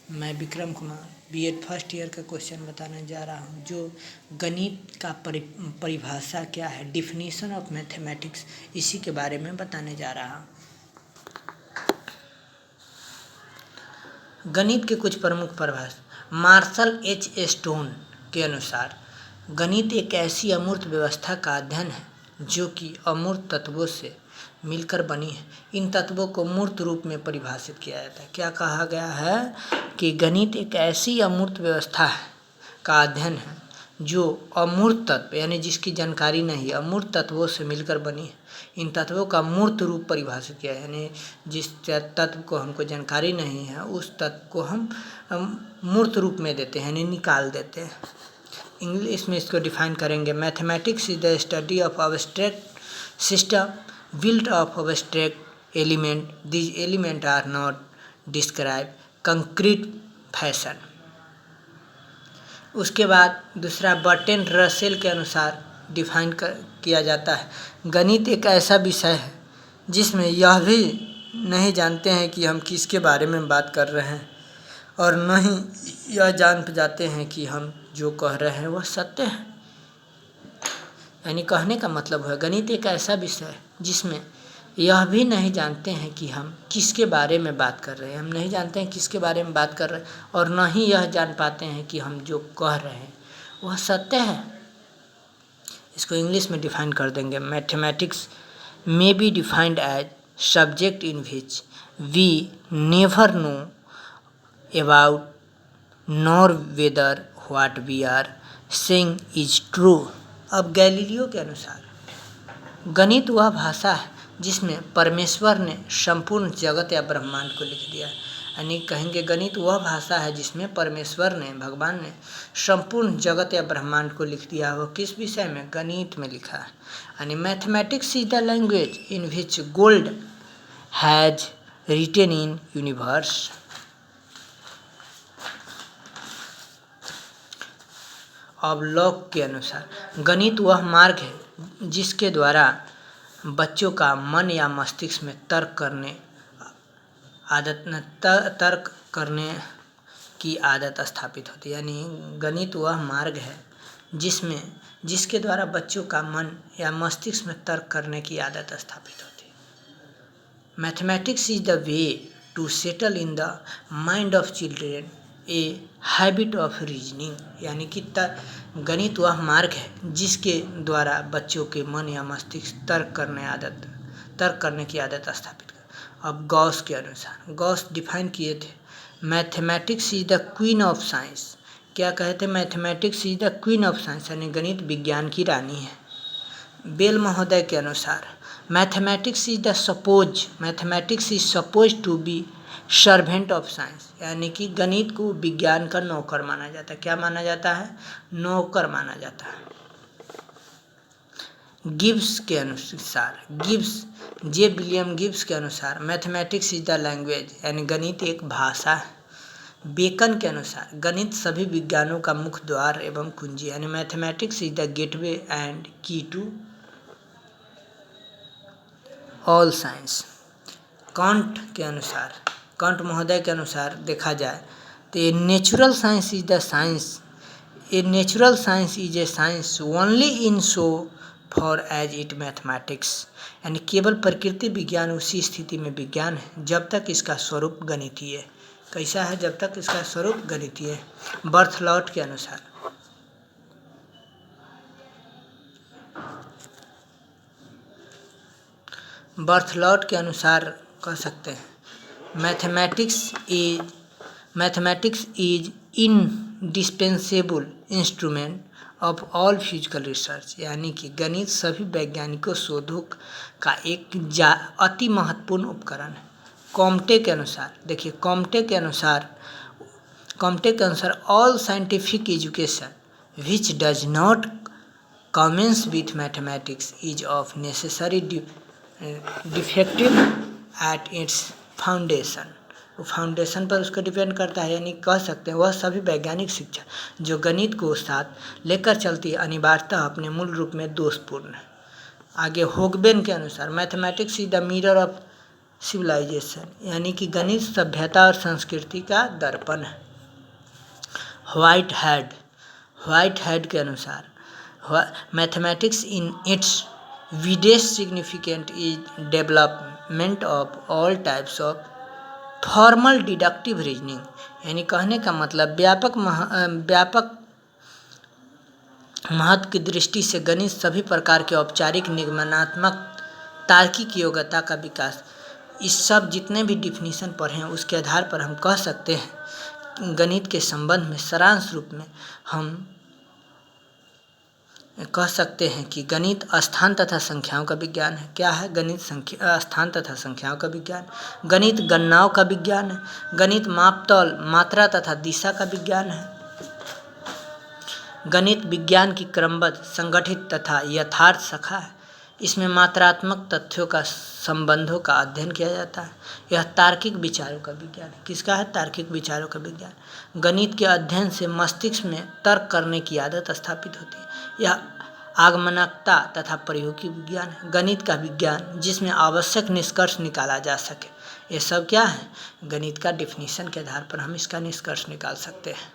मैं Vikram Kumar BEd first year का question बताने जा रहा हूँ, जो गणित का परिभाषा क्या है, डिफिनीशन ऑफ मैथमेटिक्स, इसी के बारे में बताने जा रहा हूँ। गणित के कुछ प्रमुख परिभाषा। मार्शल एच स्टोन के अनुसार गणित एक ऐसी अमूर्त व्यवस्था का अध्ययन है जो कि अमूर्त तत्वों से मिलकर बनी है। इन तत्वों को मूर्त रूप में परिभाषित किया जाता है। क्या कहा गया है कि गणित एक ऐसी अमूर्त व्यवस्था का अध्ययन है जो अमूर्त तत्व यानी जिसकी जानकारी नहीं, अमूर्त तत्वों से मिलकर बनी है। इन तत्वों का मूर्त रूप परिभाषित किया है, यानी जिस तत्व को हमको जानकारी नहीं है उस तत्व को हम मूर्त रूप में देते हैं, यानी निकाल देते हैं। इंग्लिश में इसको डिफाइन करेंगे। Mathematics is the study of abstract system built of abstract element. These elements are not described concrete fashion. उसके बाद दूसरा बर्टन रसेल के अनुसार डिफाइन किया जाता है। गणित एक ऐसा विषय है जिसमें यह भी नहीं जानते हैं कि हम किसके बारे में बात कर रहे हैं और न ही यह जान जाते हैं कि हम जो कह रहे हैं वह सत्य है। यानी कहने का मतलब है गणित एक ऐसा विषय है जिसमें यह भी नहीं जानते हैं कि हम किसके बारे में बात कर रहे हैं, हम नहीं जानते हैं किसके बारे में बात कर रहे हैं और न ही यह जान पाते हैं कि हम जो कह रहे हैं वह सत्य है। इसको इंग्लिश में डिफाइन कर देंगे। Mathematics may be defined as subject in which we never know about nor whether what we are saying is true. अब गैलीलियो के अनुसार गणित वह भाषा है जिसमें परमेश्वर ने संपूर्ण जगत या ब्रह्मांड को लिख दिया है। यानी कहेंगे गणित वह भाषा है जिसमें परमेश्वर ने, भगवान ने संपूर्ण जगत या ब्रह्मांड को लिख दिया है। वो किस विषय में? गणित में लिखा है। यानी mathematics is the language in which God has written in universe. अब लॉक के अनुसार गणित वह मार्ग है जिसके द्वारा बच्चों का मन या मस्तिष्क में तर्क करने की आदत स्थापित होती है। यानी गणित वह मार्ग है जिसके द्वारा बच्चों का मन या मस्तिष्क में तर्क करने की आदत स्थापित होती है। Mathematics is the way to settle in the mind of children a habit of reasoning. यानी कि गणित वह मार्ग है जिसके द्वारा बच्चों के मन या मस्तिष्क तर्क करने की आदत स्थापित कर। अब गॉस के अनुसार गॉस डिफाइन किए थे mathematics is the queen of science. क्या कहते? Mathematics is the queen of science, यानी गणित विज्ञान की रानी है। बेल महोदय के अनुसार mathematics is suppose to be servant of science. यानी कि गणित को विज्ञान का नौकर माना जाता है। क्या माना जाता है? नौकर माना जाता है। गिब्स के अनुसार विलियम गिब्स के अनुसार मैथमेटिक्स इज द लैंग्वेज, यानी गणित एक भाषा है। बेकन के अनुसार गणित सभी विज्ञानों का मुख्य द्वार एवं कुंजी, यानी mathematics is the gateway and key to all science. Kant महोदय के अनुसार देखा जाए तो a natural science is a science only in so far as it mathematics. यानी केवल प्रकृति विज्ञान उसी स्थिति में विज्ञान है जब तक इसका स्वरूप गणितीय है। कैसा है? जब तक इसका स्वरूप गणितीय है। बर्थलॉट के अनुसार कह सकते हैं mathematics is indispensable instrument of all physical research. यानी कि गणित सभी वैज्ञानिकों शोधों का एक अति महत्वपूर्ण उपकरण है। कॉम्टे के अनुसार all scientific education which does not commence with mathematics is of necessary defective at its foundation. वो फाउंडेशन पर उसको डिपेंड करता है। यानी कह सकते हैं वह सभी वैज्ञानिक शिक्षा जो गणित को साथ लेकर चलती है अनिवार्यतः अपने मूल रूप में दोषपूर्ण है। आगे होगबेन के अनुसार mathematics is the mirror of civilisation, यानी कि गणित सभ्यता और संस्कृति का दर्पण है। व्हाइट हेड के अनुसार mathematics in its widest significant is development of all types of formal deductive reasoning, यानी कहने का मतलब व्यापक महत्व की दृष्टि से गणित सभी प्रकार के औपचारिक निगमनात्मक तार्किक योग्यता का विकास। इस सब जितने भी डिफिनीशन पढ़े हैं उसके आधार पर हम कह सकते हैं गणित के संबंध में सारांश रूप में हम कह सकते हैं कि गणित स्थान तथा संख्याओं का विज्ञान है। क्या है? गणित स्थान तथा संख्याओं का विज्ञान। गणित गणनाओं का विज्ञान है। गणित मापतौल, मात्रा तथा दिशा का विज्ञान है। गणित विज्ञान की क्रमबद्ध, संगठित तथा यथार्थ शाखा है। इसमें मात्रात्मक तथ्यों का संबंधों का अध्ययन किया जाता है। यह तार्किक विचारों का विज्ञान है। किसका है? तार्किक विचारों का विज्ञान। गणित के अध्ययन से मस्तिष्क में तर्क करने की आदत स्थापित होती है। यह आगमनकता तथा प्रयोगी विज्ञान है। गणित का विज्ञान जिसमें आवश्यक निष्कर्ष निकाला जा सके। ये सब क्या है? गणित का डिफिनीशन के आधार पर हम इसका निष्कर्ष निकाल सकते हैं।